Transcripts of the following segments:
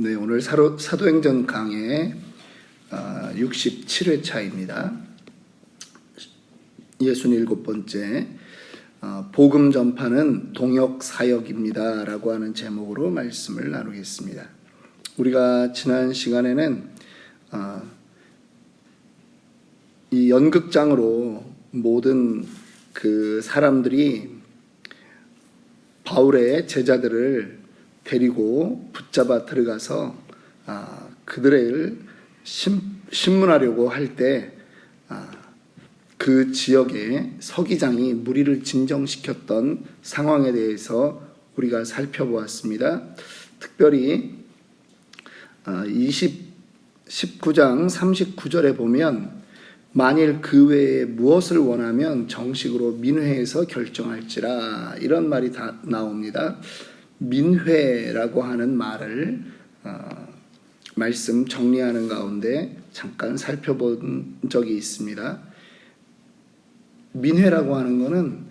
네, 오늘 사도행전 강의 67회차입니다. 67번째 복음 전파는 동역 사역입니다 라고 하는 제목으로 말씀을 나누겠습니다. 우리가 지난 시간에는 이 연극장으로 모든 그 사람들이 바울의 제자들을 데리고 붙잡아 들어가서 그들을 신문하려고 할 때 그 지역의 서기장이 무리를 진정시켰던 상황에 대해서 우리가 살펴보았습니다. 특별히 19장 39절에 보면 만일 그 외에 무엇을 원하면 정식으로 민회에서 결정할지라 이런 말이 다 나옵니다. 민회라고 하는 말을 말씀 정리하는 가운데 잠깐 살펴본 적이 있습니다. 민회라고 하는 것은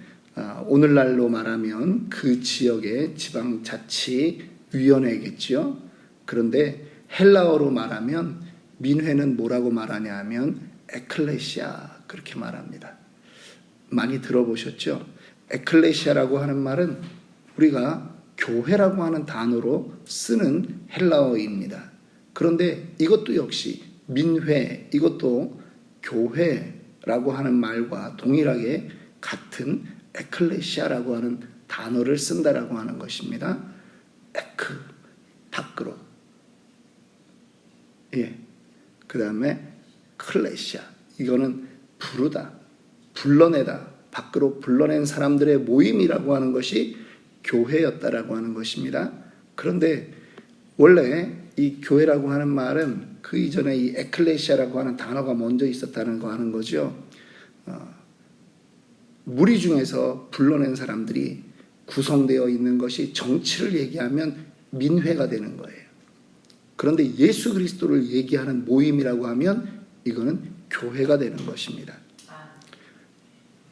오늘날로 말하면 그 지역의 지방자치위원회겠죠. 그런데 헬라어로 말하면 민회는 뭐라고 말하냐 하면 에클레시아 그렇게 말합니다. 많이 들어보셨죠? 에클레시아라고 하는 말은 우리가 교회라고 하는 단어로 쓰는 헬라어입니다. 그런데 이것도 역시 민회, 이것도 교회라고 하는 말과 동일하게 같은 에클레시아라고 하는 단어를 쓴다라고 하는 것입니다. 에크, 밖으로. 그 다음에 클레시아, 이거는 부르다, 불러내다, 밖으로 불러낸 사람들의 모임이라고 하는 것이 교회였다라고 하는 것입니다. 그런데 원래 이 교회라고 하는 말은 그 이전에 이 에클레시아라고 하는 단어가 먼저 있었다는 거 하는 거죠. 무리 중에서 불러낸 사람들이 구성되어 있는 것이 정치를 얘기하면 민회가 되는 거예요. 그런데 예수 그리스도를 얘기하는 모임이라고 하면 이거는 교회가 되는 것입니다.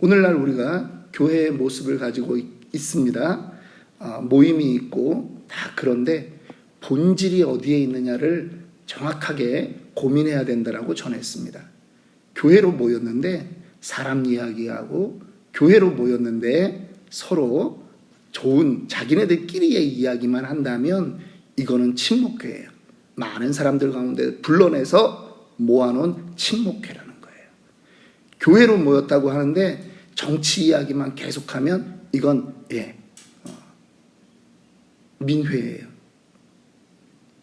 오늘날 우리가 교회의 모습을 가지고 있습니다. 모임이 있고 다 그런데 본질이 어디에 있느냐를 정확하게 고민해야 된다라고 전했습니다. 교회로 모였는데 사람 이야기하고 교회로 모였는데 서로 좋은 자기네들끼리의 이야기만 한다면 이거는 친목회예요. 많은 사람들 가운데 불러내서 모아놓은 친목회라는 거예요. 교회로 모였다고 하는데 정치 이야기만 계속하면 이건 민회예요.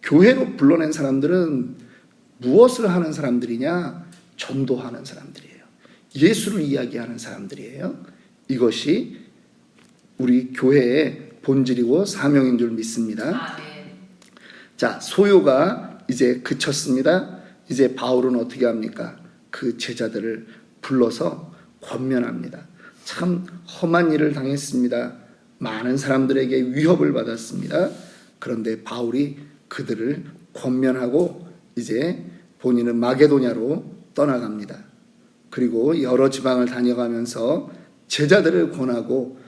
교회로 불러낸 사람들은 무엇을 하는 사람들이냐? 전도하는 사람들이에요. 예수를 이야기하는 사람들이에요. 이것이 우리 교회의 본질이고 사명인 줄 믿습니다. 자, 소요가 이제 그쳤습니다. 이제 바울은 어떻게 합니까? 그 제자들을 불러서 권면합니다. 참 험한 일을 당했습니다. 많은 사람들에게 위협을 받았습니다. 그런데 바울이 그들을 권면하고 이제 본인은 마게도냐로 떠나갑니다. 그리고 여러 지방을 다녀가면서 제자들을 권하고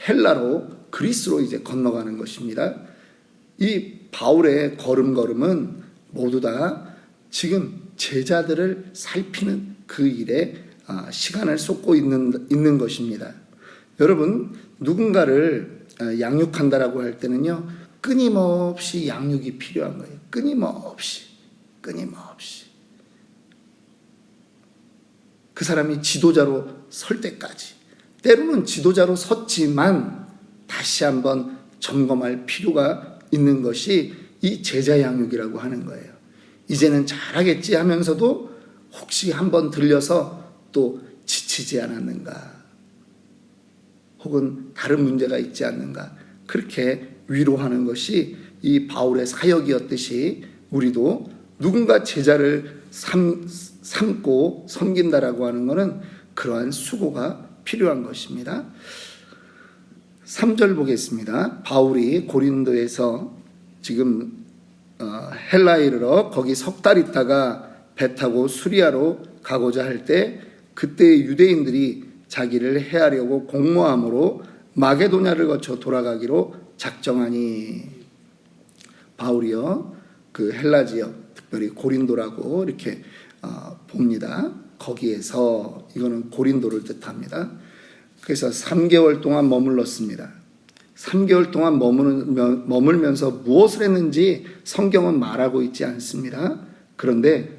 헬라로 그리스로 이제 건너가는 것입니다. 이 바울의 걸음걸음은 모두 다 지금 제자들을 살피는 그 일에 시간을 쏟고 있는 것입니다. 여러분, 누군가를 양육한다라고 할 때는요, 끊임없이 양육이 필요한 거예요. 끊임없이. 그 사람이 지도자로 설 때까지. 때로는 지도자로 섰지만 다시 한번 점검할 필요가 있는 것이 이 제자 양육이라고 하는 거예요. 이제는 잘하겠지 하면서도 혹시 한번 들려서 또 지치지 않았는가, 혹은 다른 문제가 있지 않는가, 그렇게 위로하는 것이 이 바울의 사역이었듯이 우리도 누군가 제자를 삼고 섬긴다라고 하는 것은 그러한 수고가 필요한 것입니다. 3절 보겠습니다. 바울이 고린도에서 지금 헬라에 이르러 거기 석 달 있다가 배 타고 수리아로 가고자 할 때 그때 유대인들이 자기를 해하려고 공모함으로 마게도냐를 거쳐 돌아가기로 작정하니 바울이요 그 헬라 지역, 특별히 고린도라고 이렇게 봅니다. 거기에서 이거는 고린도를 뜻합니다. 그래서 3개월 동안 머물렀습니다. 3개월 동안 머물면서 무엇을 했는지 성경은 말하고 있지 않습니다. 그런데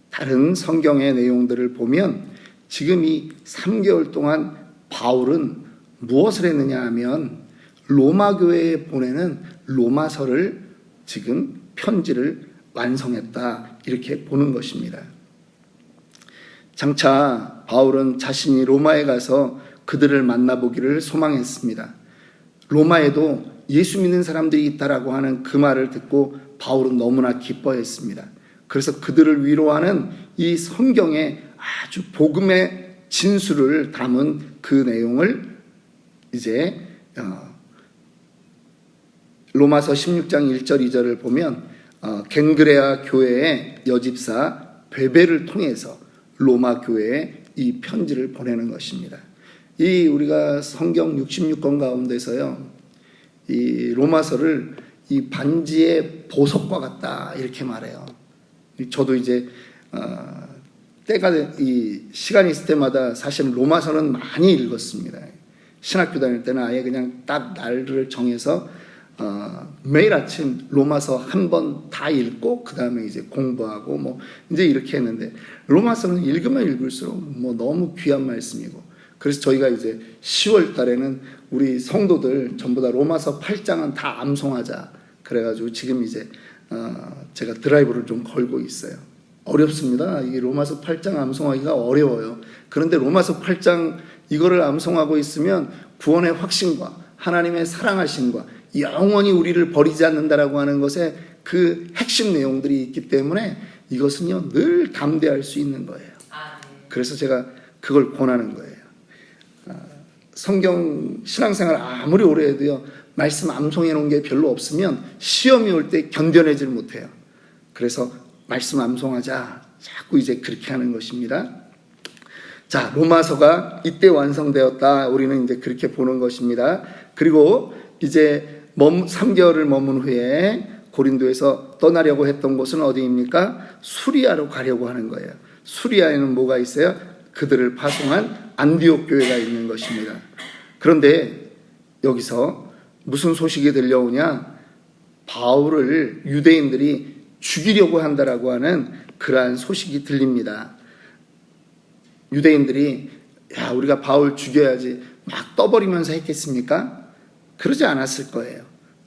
다른 성경의 내용들을 보면 지금 이 3개월 동안 바울은 무엇을 했느냐 하면 로마 교회에 보내는 로마서를 지금 편지를 완성했다, 이렇게 보는 것입니다. 장차 바울은 자신이 로마에 가서 그들을 만나보기를 소망했습니다. 로마에도 예수 믿는 사람들이 있다라고 하는 그 말을 듣고 바울은 너무나 기뻐했습니다. 그래서 그들을 위로하는 이 성경의 아주 복음의 진수를 담은 그 내용을 이제 로마서 16장 1절 2절을 보면 겐그레아 교회의 여집사 베베를 통해서 로마 교회에 이 편지를 보내는 것입니다. 이 우리가 성경 66권 가운데서요, 이 로마서를 이 반지의 보석과 같다, 이렇게 말해요. 저도 이제 때가 이 시간이 있을 때마다 사실 로마서는 많이 읽었습니다. 신학교 다닐 때는 아예 그냥 딱 날을 정해서 매일 아침 로마서 한 번 다 읽고 그 다음에 이제 공부하고 뭐 이제 이렇게 했는데, 로마서는 읽으면 읽을수록 뭐 너무 귀한 말씀이고, 그래서 저희가 이제 10월 달에는 우리 성도들 전부 다 로마서 8장은 다 암송하자 그래가지고 지금 이제 제가 드라이브를 좀 걸고 있어요. 어렵습니다. 이 로마서 8장 암송하기가 어려워요. 그런데 로마서 8장 이거를 암송하고 있으면 구원의 확신과 하나님의 사랑하심과 영원히 우리를 버리지 않는다라고 하는 것에 그 핵심 내용들이 있기 때문에 이것은요 늘 담대할 수 있는 거예요. 그래서 제가 그걸 권하는 거예요. 성경 신앙생활 아무리 오래 해도요 말씀 암송해 놓은 게 별로 없으면 시험이 올 때 견뎌내질 못해요. 그래서 말씀 암송하자, 자꾸 이제 그렇게 하는 것입니다. 자, 로마서가 이때 완성되었다, 우리는 이제 그렇게 보는 것입니다. 그리고 이제 3개월을 머문 후에 고린도에서 떠나려고 했던 곳은 어디입니까? 수리아로 가려고 하는 거예요. 수리아에는 뭐가 있어요? 그들을 파송한 안디옥 교회가 있는 것입니다. 그런데 여기서 무슨 소식이 들려오냐? 바울을 유대인들이 죽이려고 한다라고 하는 그러한 소식이 들립니다. 유대인들이 야, 우리가 바울 죽여야지 막 떠버리면서 했겠습니까? 그러지 않았을 거예요.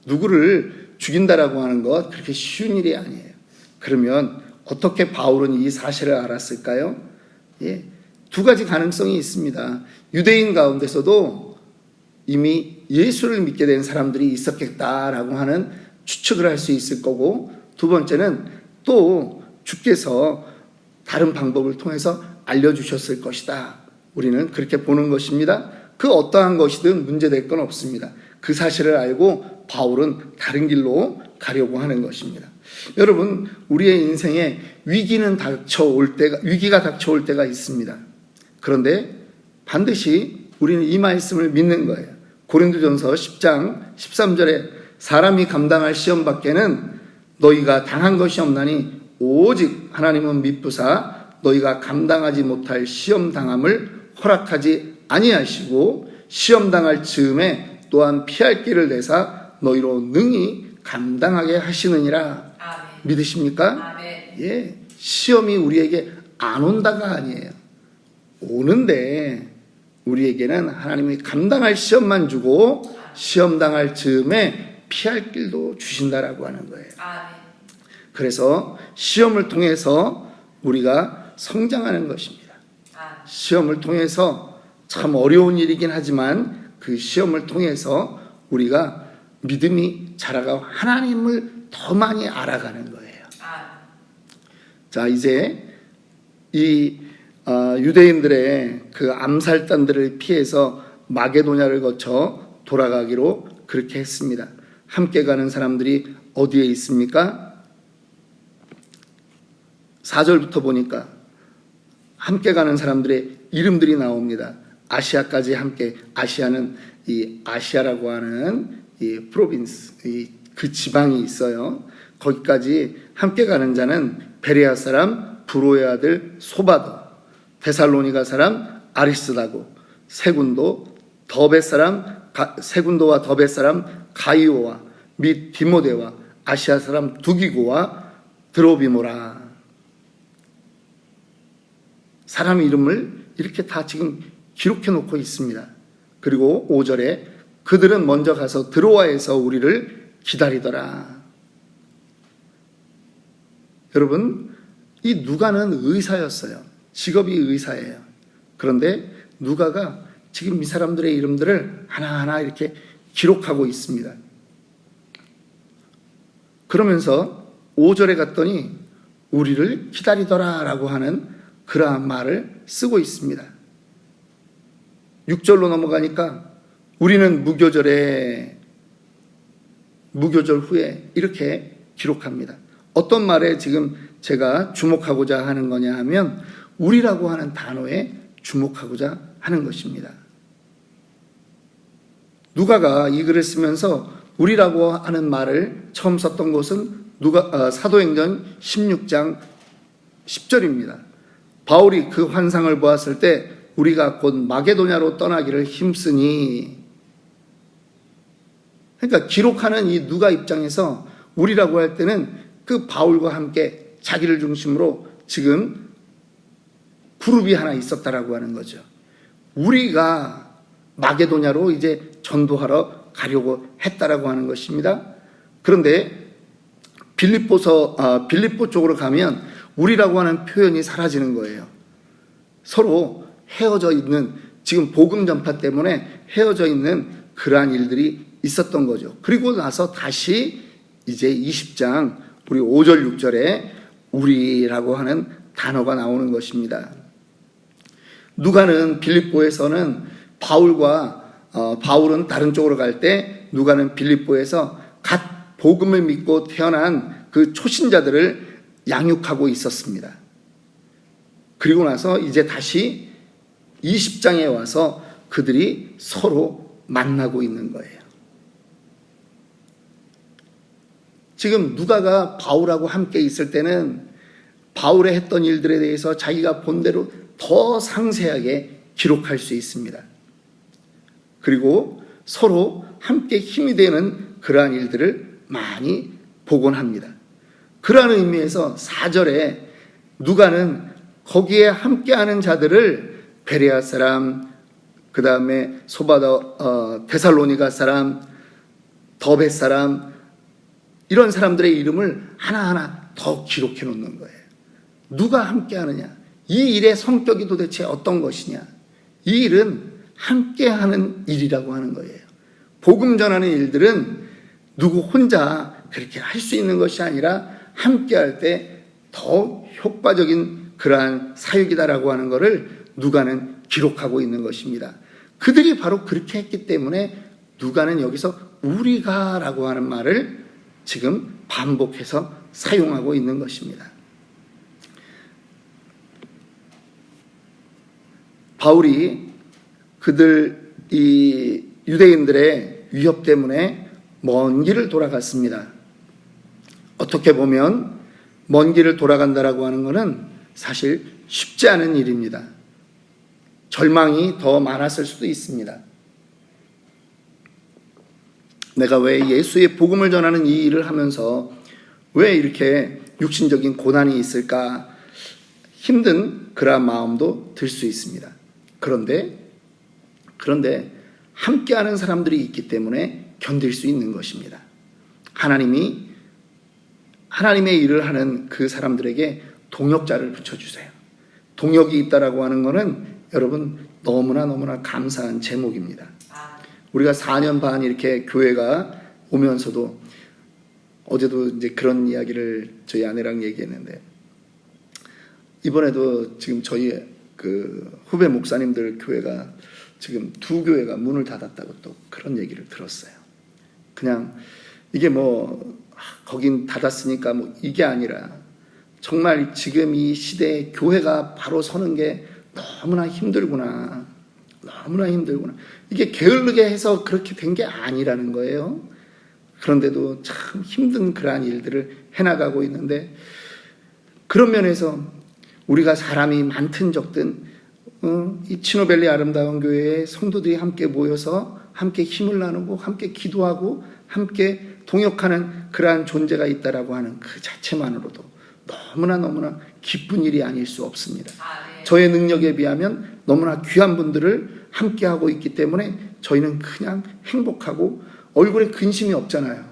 누구를 죽인다라고 하는 것 그렇게 쉬운 일이 아니에요. 그러면 어떻게 바울은 이 사실을 알았을까요? 예, 두 가지 가능성이 있습니다. 유대인 가운데서도 이미 예수를 믿게 된 사람들이 있었겠다라고 하는 추측을 할 수 있을 거고, 두 번째는 또 주께서 다른 방법을 통해서 알려주셨을 것이다. 우리는 그렇게 보는 것입니다. 그 어떠한 것이든 문제될 건 없습니다. 그 사실을 알고 바울은 다른 길로 가려고 하는 것입니다. 여러분, 우리의 인생에 위기가 닥쳐올 때가 있습니다. 그런데 반드시 우리는 이 말씀을 믿는 거예요. 고린도전서 10장 13절에 사람이 감당할 시험 밖에는 너희가 당한 것이 없나니 오직 하나님은 미쁘사 너희가 감당하지 못할 시험 당함을 허락하지 아니하시고 시험 당할 즈음에 또한 피할 길을 내사 너희로 능히 감당하게 하시느니라. 아멘. 믿으십니까? 아멘. 예, 시험이 우리에게 안 온다가 아니에요. 오는데 우리에게는 하나님이 감당할 시험만 주고 시험 당할 즈음에 피할 길도 주신다라고 하는 거예요. 아멘. 그래서 시험을 통해서 우리가 성장하는 것입니다. 시험을 통해서 참 어려운 일이긴 하지만 그 시험을 통해서 우리가 믿음이 자라가 하나님을 더 많이 알아가는 거예요. 자, 이제 이 유대인들의 그 암살단들을 피해서 마게도냐를 거쳐 돌아가기로 그렇게 했습니다. 함께 가는 사람들이 어디에 있습니까? 4절부터 보니까 함께 가는 사람들의 이름들이 나옵니다. 아시아까지 함께, 아시아는 이 아시아라고 하는 이 프로빈스, 그 지방이 있어요. 거기까지 함께 가는 자는 베레아 사람 브로의 아들 소바도, 데살로니가 사람 아리스다고, 세군도와 더벳 사람 가이오와 및 디모데와 아시아 사람 두기고와 드로비모라. 사람 이름을 이렇게 다 지금 기록해 놓고 있습니다. 그리고 5절에 그들은 먼저 가서 드로아에서 우리를 기다리더라. 여러분, 이 누가는 의사였어요. 직업이 의사예요. 그런데 누가가 지금 이 사람들의 이름들을 하나하나 이렇게 기록하고 있습니다. 그러면서 5절에 갔더니 우리를 기다리더라라고 하는 그러한 말을 쓰고 있습니다. 6절로 넘어가니까 우리는 무교절 후에 이렇게 기록합니다. 어떤 말에 지금 제가 주목하고자 하는 거냐 하면 우리라고 하는 단어에 주목하고자 하는 것입니다. 누가가 이 글을 쓰면서 우리라고 하는 말을 처음 썼던 곳은 사도행전 16장 10절입니다. 바울이 그 환상을 보았을 때 우리가 곧 마게도냐로 떠나기를 힘쓰니, 그러니까 기록하는 이 누가 입장에서 우리라고 할 때는 그 바울과 함께 자기를 중심으로 지금 그룹이 하나 있었다라고 하는 거죠. 우리가 마게도냐로 이제 전도하러 가려고 했다라고 하는 것입니다. 그런데 빌립보 쪽으로 가면 우리라고 하는 표현이 사라지는 거예요. 서로 헤어져 있는, 지금 복음 전파 때문에 헤어져 있는 그러한 일들이 있었던 거죠. 그리고 나서 다시 이제 20장 우리 5절 6절에 우리라고 하는 단어가 나오는 것입니다. 누가는 빌립보에서는 바울은 다른 쪽으로 갈 때 누가는 빌립보에서 갓 복음을 믿고 태어난 그 초신자들을 양육하고 있었습니다. 그리고 나서 이제 다시 20장에 와서 그들이 서로 만나고 있는 거예요. 지금 누가가 바울하고 함께 있을 때는 바울의 했던 일들에 대해서 자기가 본 대로 더 상세하게 기록할 수 있습니다. 그리고 서로 함께 힘이 되는 그러한 일들을 많이 복원합니다. 그러한 의미에서 4절에 누가는 거기에 함께하는 자들을 베레아 사람, 그 다음에 데살로니가 사람, 더벳 사람, 이런 사람들의 이름을 하나하나 더 기록해 놓는 거예요. 누가 함께하느냐? 이 일의 성격이 도대체 어떤 것이냐? 이 일은 함께하는 일이라고 하는 거예요. 복음 전하는 일들은 누구 혼자 그렇게 할 수 있는 것이 아니라 함께할 때 더 효과적인 그러한 사역이다라고 하는 것을 누가는 기록하고 있는 것입니다. 그들이 바로 그렇게 했기 때문에 누가는 여기서 우리가라고 하는 말을 지금 반복해서 사용하고 있는 것입니다. 바울이 이 유대인들의 위협 때문에 먼 길을 돌아갔습니다. 어떻게 보면 먼 길을 돌아간다라고 하는 것은 사실 쉽지 않은 일입니다. 절망이 더 많았을 수도 있습니다. 내가 왜 예수의 복음을 전하는 이 일을 하면서 왜 이렇게 육신적인 고난이 있을까? 힘든 그러한 마음도 들 수 있습니다. 그런데 함께하는 사람들이 있기 때문에 견딜 수 있는 것입니다. 하나님의 일을 하는 그 사람들에게 동역자를 붙여주세요. 동역이 있다라고 하는 것은 여러분 너무나 감사한 제목입니다. 우리가 4년 반 이렇게 교회가 오면서도 어제도 이제 그런 이야기를 저희 아내랑 얘기했는데, 이번에도 지금 저희 그 후배 목사님들 교회가 지금 2교회가 문을 닫았다고 또 그런 얘기를 들었어요. 그냥 이게 거긴 닫았으니까 이게 아니라 정말 지금 이 시대에 교회가 바로 서는 게 너무나 힘들구나. 이게 게으르게 해서 그렇게 된 게 아니라는 거예요. 그런데도 참 힘든 그러한 일들을 해나가고 있는데, 그런 면에서 우리가 사람이 많든 적든 이 치노밸리 아름다운 교회의 성도들이 함께 모여서 함께 힘을 나누고 함께 기도하고 함께 동역하는 그러한 존재가 있다라고 하는 그 자체만으로도 너무나 기쁜 일이 아닐 수 없습니다. 저의 능력에 비하면 너무나 귀한 분들을 함께 하고 있기 때문에 저희는 그냥 행복하고 얼굴에 근심이 없잖아요.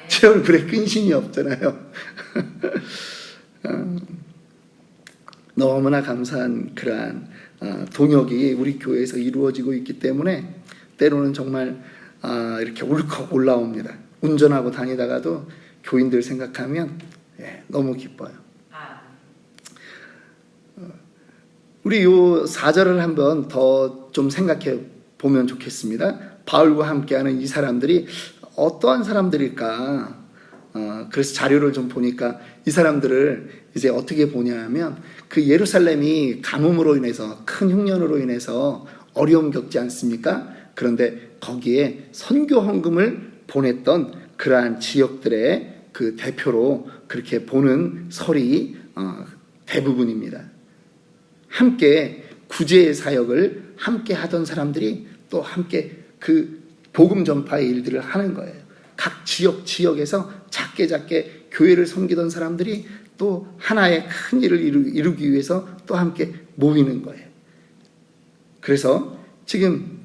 제 얼굴에 근심이 없잖아요. 너무나 감사한 그러한 동역이 우리 교회에서 이루어지고 있기 때문에 때로는 정말 이렇게 울컥 올라옵니다. 운전하고 다니다가도 교인들 생각하면 너무 기뻐요. 우리 요 4절을 한번 더 좀 생각해 보면 좋겠습니다. 바울과 함께하는 이 사람들이 어떠한 사람들일까? 그래서 자료를 좀 보니까 이 사람들을 이제 어떻게 보냐면, 그 예루살렘이 가뭄으로 인해서, 큰 흉년으로 인해서 어려움 겪지 않습니까? 그런데 거기에 선교 헌금을 보냈던 그러한 지역들의 그 대표로 그렇게 보는 설이 대부분입니다. 함께 구제의 사역을 함께 하던 사람들이 또 함께 그 복음 전파의 일들을 하는 거예요. 각 지역에서 작게 교회를 섬기던 사람들이 또 하나의 큰 일을 이루기 위해서 또 함께 모이는 거예요. 그래서 지금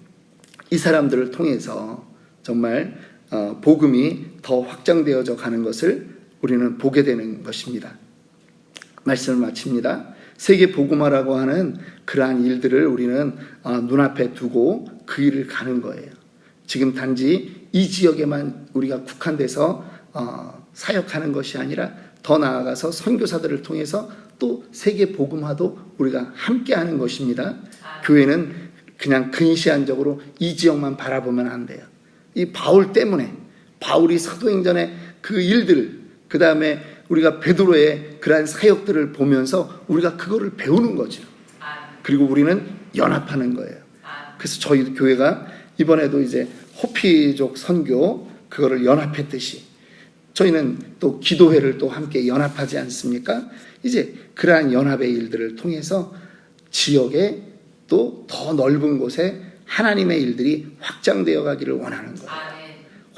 이 사람들을 통해서 정말 복음이 더 확장되어져 가는 것을 우리는 보게 되는 것입니다. 말씀을 마칩니다. 세계 복음화라고 하는 그러한 일들을 우리는 눈앞에 두고 그 일을 가는 거예요. 지금 단지 이 지역에만 우리가 국한돼서 사역하는 것이 아니라 더 나아가서 선교사들을 통해서 또 세계 복음화도 우리가 함께 하는 것입니다. 교회는 그냥 근시안적으로 이 지역만 바라보면 안 돼요. 이 바울 때문에, 바울이 사도행전의 그 일들, 그 다음에 우리가 베드로의 그러한 사역들을 보면서 우리가 그거를 배우는 거죠. 그리고 우리는 연합하는 거예요. 그래서 저희 교회가 이번에도 이제 호피족 선교 그거를 연합했듯이 저희는 또 기도회를 또 함께 연합하지 않습니까? 이제 그러한 연합의 일들을 통해서 지역에 또 더 넓은 곳에 하나님의 일들이 확장되어 가기를 원하는 거예요.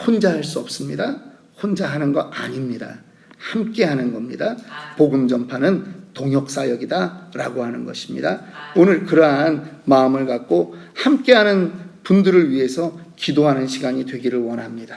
혼자 할 수 없습니다. 혼자 하는 거 아닙니다. 함께 하는 겁니다. 복음 전파는 동역사역이다 라고 하는 것입니다. 오늘 그러한 마음을 갖고 함께하는 분들을 위해서 기도하는 시간이 되기를 원합니다.